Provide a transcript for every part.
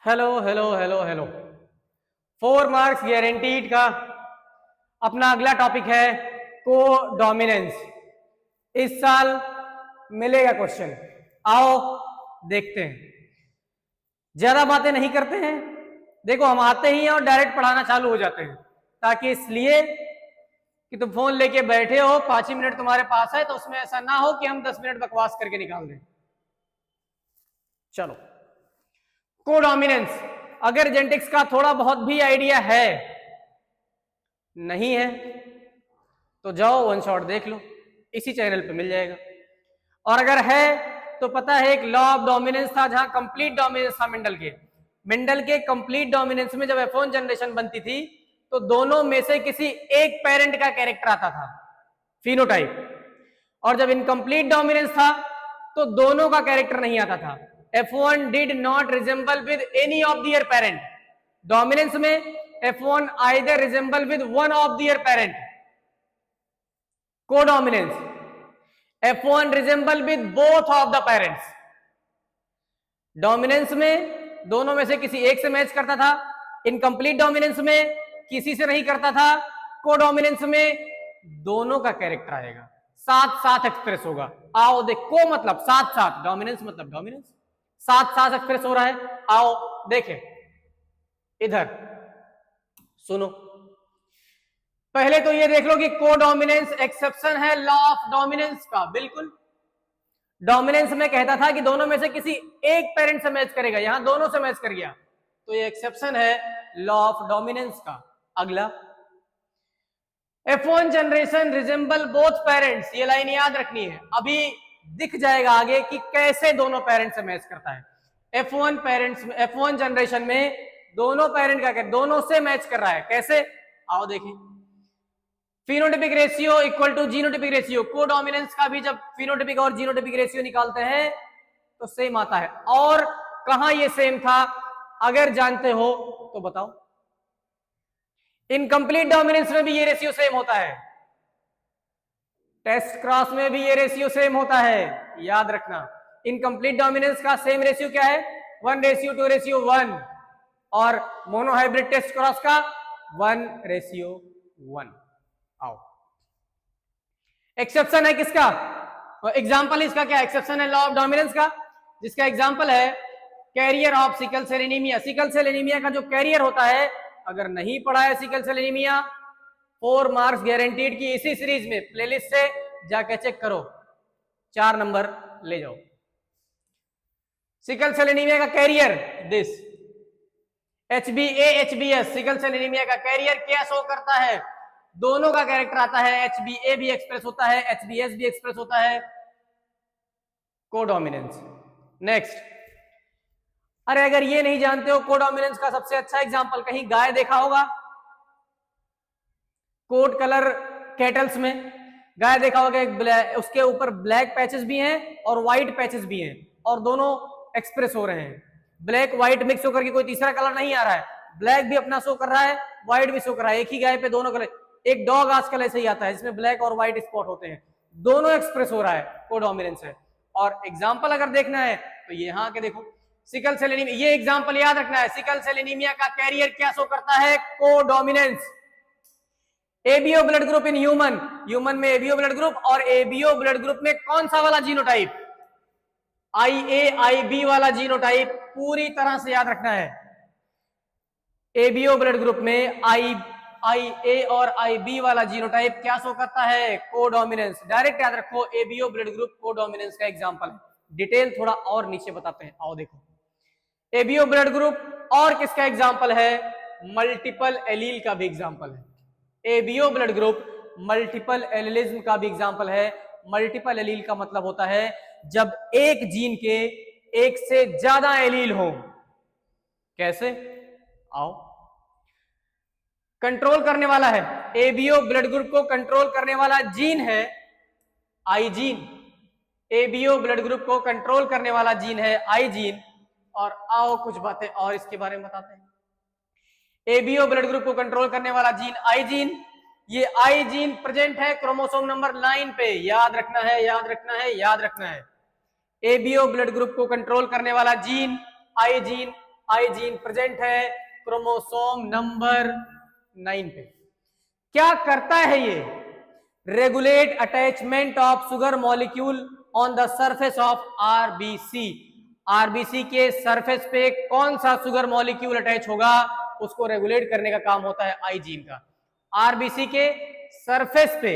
Hello hello hello hello. 4 marks guaranteed का अपना अगला टॉपिक है को डोमिनेंस। इस साल मिलेगा क्वेश्चन, आओ देखते हैं। ज्यादा बातें नहीं करते हैं, देखो हम आते ही हैं और डायरेक्ट पढ़ाना चालू हो जाते हैं, ताकि इसलिए कि तुम फोन लेके बैठे हो, 5 ही मिनट तुम्हारे पास है, तो उसमें ऐसा ना हो कि हम 10 मिनट बकवास करके निकाल दें। चलो, कोडोमिनेंस। अगर जेनेटिक्स का थोड़ा बहुत भी आइडिया है, नहीं है तो जाओ वन शॉट देख लो, इसी चैनल पे मिल जाएगा। और अगर है तो पता है एक लॉ ऑफ डोमिनेंस था, जहां कंप्लीट डोमिनेंस था मेंडल के कंप्लीट डोमिनेंस में जब F1 जनरेशन बनती थी तो दोनों में से किसी एक पेरेंट का कैरेक्टर आता था, फिनोटाइप। और जब इनकम्प्लीट डोमिनेंस था तो दोनों का कैरेक्टर नहीं आता था। F1 did not resemble with any of their parent. Dominance में F1 either resemble with one of their parent. Codominance F1 resemble with both of the parents. Dominance में दोनों में से किसी एक से मैच करता था, इनकम्प्लीट डोमिनेंस में किसी से नहीं करता था, कोडोमिनेंस में दोनों का कैरेक्टर आएगा, साथ साथ एक्सप्रेस होगा। आओ देखो, मतलब साथ साथ, डोमिनेंस मतलब डोमिनेंस साथ साथ एक्सप्रेस हो रहा है। आओ देखें, इधर सुनो। पहले तो ये देख लो कि कोडोमिनेंस एक्सेप्शन है लॉ ऑफ डोमिनेंस का। बिल्कुल, डोमिनेंस में कहता था कि दोनों में से किसी एक पेरेंट से मैच करेगा, यहां दोनों से मैच कर गया, तो ये एक्सेप्शन है लॉ ऑफ डोमिनेंस का। अगला, F1 generation resemble both parents, ये लाइन याद रखनी है, अभी दिख जाएगा आगे कि कैसे दोनों पेरेंट्स से मैच करता है। F1 जनरेशन में दोनों पेरेंट का दोनों से मैच कर रहा है, कैसे? आओ देखें। Phenotypic ratio equal to genotypic ratio. Codominance का भी जब फिनोटिपिक और जीनोटिपिक रेशियो निकालते हैं तो सेम आता है। और कहां ये सेम था, अगर जानते हो तो बताओ। इनकम्प्लीट डोमिनेंस में भी ये रेशियो सेम होता है, टेस्ट क्रॉस में भी ये रेशियो सेम होता है, याद रखना। इनकम्प्लीट डोमिनेंस का सेम रेशियो क्या है? 1:2:1। और मोनोहाइब्रिड टेस्ट क्रॉस का 1:1। आओ, एक्सेप्शन है किसका? एग्जाम्पल इसका क्या एक्सेप्शन है लॉ ऑफ डोमिनेंस का? जिसका एग्जाम्पल है carrier of sickle cell anaemia. Sickle cell anaemia का जो कैरियर होता है, अगर नहीं पढ़ा है sickle cell anaemia, 4 marks guaranteed की इसी सीरीज में प्लेलिस्ट से जाके चेक करो, 4 नंबर ले जाओ। सिकल सेल एनीमिया का carrier this HbA-HbS। Sickle cell anaemia का कैरियर क्या शो करता है? दोनों का कैरेक्टर आता है, HbA भी एक्सप्रेस होता है, HbS भी एक्सप्रेस होता है। कोडोमिनेंस। नेक्स्ट, अरे अगर ये नहीं जानते हो, कोडोमिनेंस का सबसे अच्छा एग्जांपल कहीं गाय देखा होगा, कोट कलर कैटल्स में गाय देखा होगा, उसके ऊपर ब्लैक पैचेस भी हैं और व्हाइट पैचेस भी हैं, और दोनों एक्सप्रेस हो रहे हैं। ब्लैक व्हाइट मिक्स होकर के कोई तीसरा कलर नहीं आ रहा है, ब्लैक भी अपना शो कर रहा है, व्हाइट भी शो कर रहा है, एक ही गाय पे दोनों कलर। एक डॉग आजकल ऐसे ही आता है जिसमें ब्लैक और व्हाइट स्पॉट होते हैं, दोनों एक्सप्रेस हो रहा है, कोडोमिनेंस है। और एग्जाम्पल अगर देखना है तो ये यहाँ के देखो, सिकल सेल एनीमिया, ये एग्जाम्पल याद रखना है। सिकल सेल एनीमिया का कैरियर क्या शो करता है? Codominance. ABO blood group in human में एबीओ ब्लड ग्रुप, और एबीओ ब्लड ग्रुप में कौन सा वाला जीनोटाइप? IA-IB वाला जीनोटाइप पूरी तरह से याद रखना है। एबीओ ब्लड ग्रुप में IA और IB वाला जीनोटाइप क्या शो करता है? कोडोमिनेंस। डायरेक्ट याद रखो, एबीओ ब्लड ग्रुप कोडोमिनेंस का एग्जांपल है। डिटेल थोड़ा और नीचे बताते हैं, आओ देखो। एबीओ ब्लड ग्रुप और किसका एग्जांपल है? मल्टीपल एलील का भी एग्जांपल है। ABO blood group multiple allelism का भी एग्जांपल है। मल्टीपल एलील का मतलब होता है जब एक जीन के एक से ज्यादा एलील हो। कैसे? आओ, कंट्रोल करने वाला है, एबीओ ब्लड ग्रुप को कंट्रोल करने वाला जीन है आई जीन। एबीओ ब्लड ग्रुप को कंट्रोल करने वाला जीन है आई जीन। और आओ कुछ बातें और इसके बारे में बताते हैं। एबीओ ब्लड ग्रुप को कंट्रोल करने वाला जीन आई जीन, ये आई जीन प्रेजेंट है क्रोमोसोम नंबर 9 पे, याद रखना है, याद रखना है, याद रखना है। एबीओ ब्लड ग्रुप को कंट्रोल करने वाला gene I gene I gene present है क्रोमोसोम नंबर 9 पे। क्या करता है ये? Regulate attachment of sugar molecule on the surface of RBC. RBC के सरफेस पे कौन सा शुगर मॉलिक्यूल अटैच होगा उसको रेगुलेट करने का काम होता है आई जीन का। आरबीसी के सरफेस पे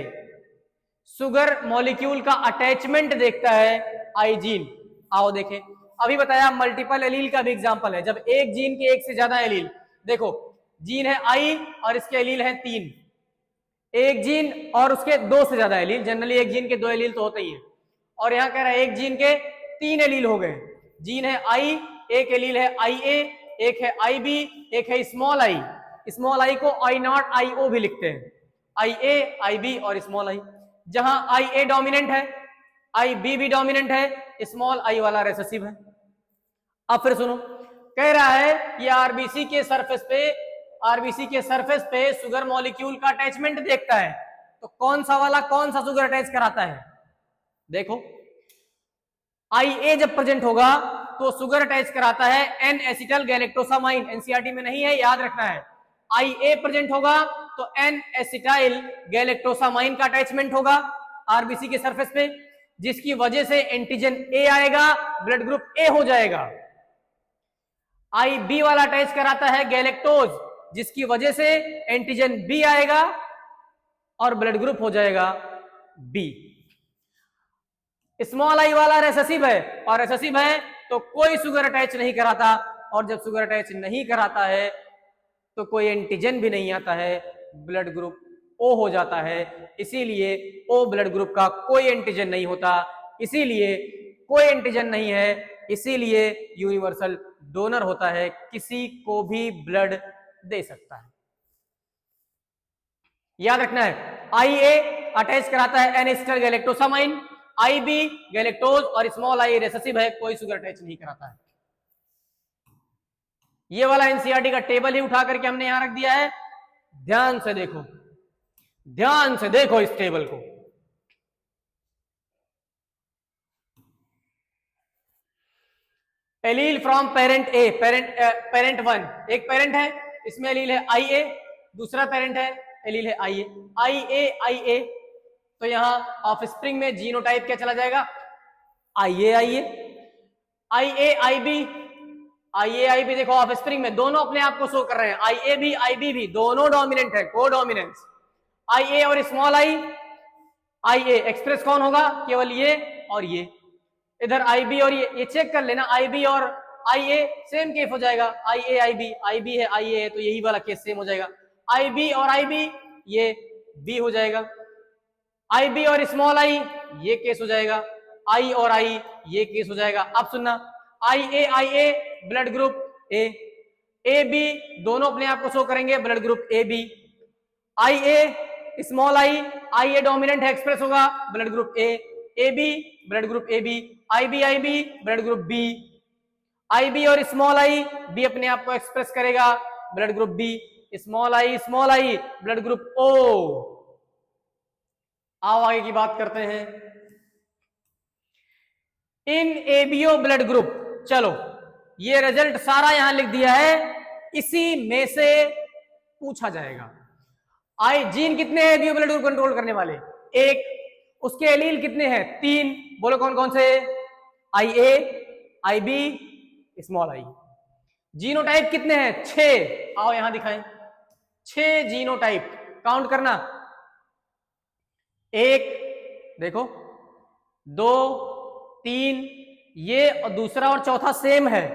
शुगर मॉलिक्यूल का अटैचमेंट देखता है आई जीन। आओ देखें, अभी बताया मल्टीपल एलील का भी एग्जांपल है, जब एक जीन के एक से ज्यादा एलील, देखो जीन है आई और इसके एलील है 3, एक जीन और उसके 2 से ज्यादा एलील, जनरली एक जीन के 2 एलील तो होते ही है, और यहां कह रहा है एक जीन के 3 एलील हो गए। जीन है आई, एक एलील है आई ए, एक है आई बी, एक है स्मॉल आई। स्मॉल आई को आई नॉट आई ओ भी लिखते हैं, आई ए, आई बी और स्मॉल आई। जहां आई ए डोमिनेंट है, आई बी भी डोमिनेंट है, स्मॉल आई वाला रेसेसिव है। अब फिर सुनो, कह रहा है ये आरबीसी के सरफेस पे शुगर मॉलिक्यूल का अटैचमेंट देखता है, तो कौन सा शुगर अटैच कराता है? देखो आई ए जब प्रेजेंट होगा तो शुगर अटैच कराता है एन एसिटल गैलेक्टोसामाइन, एनसीईआरटी में नहीं है, याद रखना है। आई ए प्रेजेंट होगा तो एन एसिटाइल गैलेक्टोसामाइन का अटैचमेंट होगा आरबीसी के सरफेस पे, जिसकी वजह से एंटीजन ए आएगा, ब्लड ग्रुप ए हो जाएगा। आई बी वाला अटैच कराता है गैलेक्टोज, जिसकी वजह से एंटीजन बी आएगा और ब्लड ग्रुप हो जाएगा बी। स्मॉल आई वाला रेसेसिव है, और रेसेसिव है तो कोई शुगर अटैच नहीं कराता, और जब शुगर अटैच नहीं कराता है तो कोई एंटीजन भी नहीं आता है, ब्लड ग्रुप ओ हो जाता है। इसीलिए ओ ब्लड ग्रुप का कोई एंटीजन नहीं होता, इसीलिए कोई एंटीजन नहीं है, इसीलिए यूनिवर्सल डोनर होता है, किसी को भी ब्लड दे सकता है। याद रखना है, आई ए अटैच कराता है एन एसिटल गैलेक्टोसामाइन, आई बी गैलेक्टोज और स्मॉल आई रेसेसिव है, कोई शुगर अटैच नहीं कराता है। ये वाला एनसीईआरटी का टेबल ही उठा करके हमने यहां रख दिया है, ध्यान से देखो, ध्यान से देखो इस टेबल को। Allele from parent A, parent 1, एक पेरेंट है, इसमें एलील है आई ए, दूसरा पेरेंट है एलील है आई ए, आई ए, तो यहां ऑफस्प्रिंग में जीनोटाइप क्या चला जाएगा? आई ए आई ए, आई ए आई B, I A I B, देखो ऑफस्प्रिंग में दोनों अपने आप को शो कर रहे हैं, आई बी भी दोनों डोमिनेंट है, को डोमिनेंस। आई ए और स्मॉल आई, आई ए एक्सप्रेस कौन होगा? केवल ये और ये। इधर आई बी और ये चेक कर लेना, आई बी और आई ए सेम केस हो जाएगा, आई ए आई बी है आई ए है, तो यही वाला केस सेम हो जाएगा। आई बी और आई बी ये बी हो जाएगा, आई बी और स्मॉल आई ये केस हो जाएगा, आई और आई ये केस हो जाएगा। अब सुनना, I A blood group A B दोनों अपने आप को शो करेंगे, blood group A B. I A small I A dominant है, एक्सप्रेस होगा blood group A B blood group A B, I B blood group B, I B और small I B अपने आप को एक्सप्रेस करेगा blood group B, small I blood group O. आओ आगे की बात करते हैं, इन एबीओ ब्लड ग्रुप। चलो ये रिजल्ट सारा यहां लिख दिया है, इसी में से पूछा जाएगा। आई जीन कितने हैं एबीओ ब्लड ग्रुप कंट्रोल करने वाले? एक। उसके एलील कितने हैं? 3। बोलो कौन कौन से? आई ए, आई बी, स्मॉल आई। जीनोटाइप कितने हैं? 6। आओ यहां दिखाएं, 6 जीनोटाइप काउंट करना। 1 देखो, 2 3, ये और दूसरा और चौथा सेम है,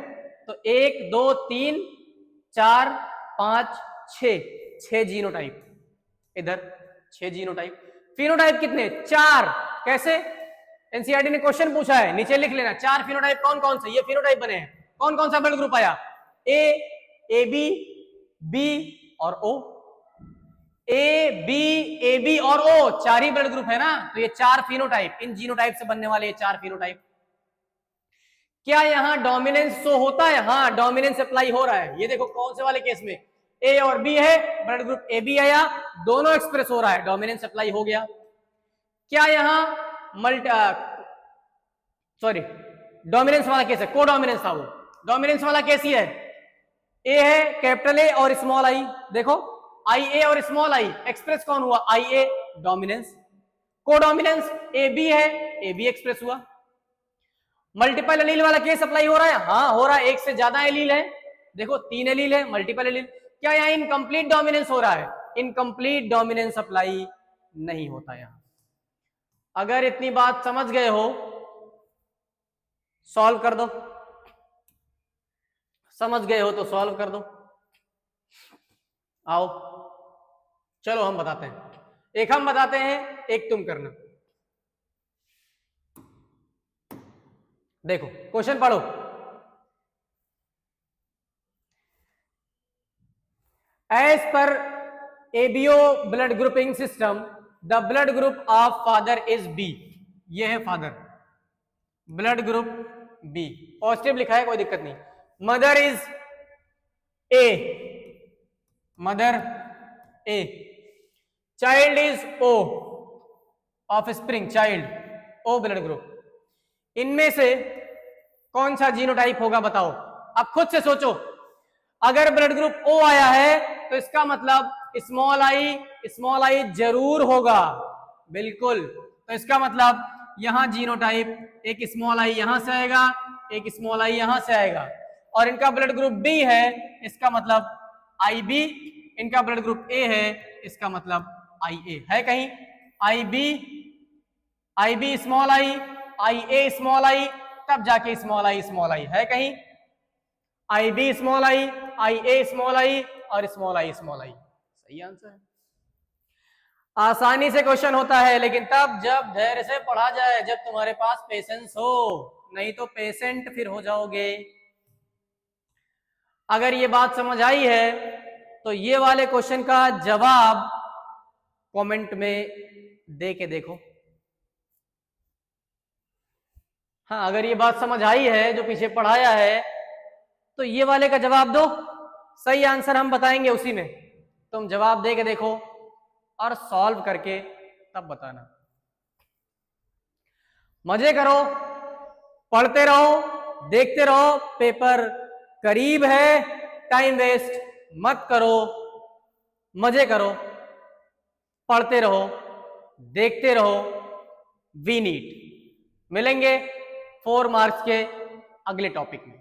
तो 1 2 3 4 5 6 जीनोटाइप। इधर 6 जीनोटाइप। फिनोटाइप कितने? 4। कैसे? एनसीईआरटी ने क्वेश्चन पूछा है, नीचे लिख लेना 4 फिनोटाइप कौन कौन से, ये फिनोटाइप बने हैं। कौन कौन सा ब्लड ग्रुप आया? ए बी, बी और ओ। ए बी और ओ 4 ही ब्लड ग्रुप है ना, तो ये 4 फिनोटाइप, इन जीनोटाइप से बनने वाले ये 4 फिनोटाइप। क्या यहां डोमिनेंस शो होता है? हाँ, डोमिनेंस अप्लाई हो रहा है। ये देखो कौन से वाले केस में ए और बी है, ब्लड ग्रुप ए बी आया, दोनों एक्सप्रेस हो रहा है, डोमिनेंस अप्लाई हो गया। क्या यहां डोमिनेंस वाला केस है? को डोमिनेंस था वो, डोमिनेंस वाला केस ही है। ए है कैपिटल ए और स्मॉल आई, देखो आई ए और स्मॉल आई, एक्सप्रेस कौन हुआ, आई ए डोमिनेंस। कोडोमिनेंस ए बी है, ए बी एक्सप्रेस हुआ। मल्टीपल एलील वाला केस अप्लाई हो रहा है, हाँ हो रहा है, एक से ज्यादा एलील है, देखो 3 एलील है, मल्टीपल एलील। क्या यहाँ इनकम्प्लीट डोमिनेंस हो रहा है, इनकम्प्लीट डोमिनेंस अप्लाई नहीं होता यहां। अगर इतनी बात समझ गए हो, सॉल्व कर दो, समझ गए हो तो सॉल्व कर दो। आओ चलो हम बताते हैं, एक हम बताते हैं एक तुम करना। देखो क्वेश्चन पढ़ो। एज पर ABO blood grouping system the blood group of father is B. ये है father, blood group B, positive लिखा है कोई दिक्कत नहीं। Mother is A, mother A, child is O, offspring child, O blood group. इनमें से कौन सा जीनोटाइप होगा बताओ, अब खुद से सोचो। अगर ब्लड ग्रुप ओ आया है तो इसका मतलब स्मॉल आई जरूर होगा, बिल्कुल। तो इसका मतलब यहां जीनोटाइप एक स्मॉल आई यहां से आएगा, एक स्मॉल आई यहां से आएगा, और इनका ब्लड ग्रुप बी है, इसका मतलब आई बी। इनका ब्लड ग्रुप ए है, इसका मतलब आई ए है कहीं, I B small I A small I, तब जाके स्मॉल आई है कहीं, I B small I A small I और स्मॉल आई। सही आंसर है। आसानी से क्वेश्चन होता है, लेकिन तब जब धैर्य से पढ़ा जाए, जब तुम्हारे पास पेशेंस हो, नहीं तो पेशेंट फिर हो जाओगे। अगर ये बात समझ आई है तो ये वाले क्वेश्चन का जवाब कमेंट में दे के देखो। हाँ, अगर ये बात समझ आई है जो पीछे पढ़ाया है तो ये वाले का जवाब दो, सही आंसर हम बताएंगे उसी में, तुम जवाब दे के देखो और सॉल्व करके तब बताना। मजे करो, पढ़ते रहो, देखते रहो, पेपर करीब है, टाइम वेस्ट मत करो, मजे करो, पढ़ते रहो, देखते रहो। वी नीट मिलेंगे 4 मार्क्स के अगले टॉपिक में।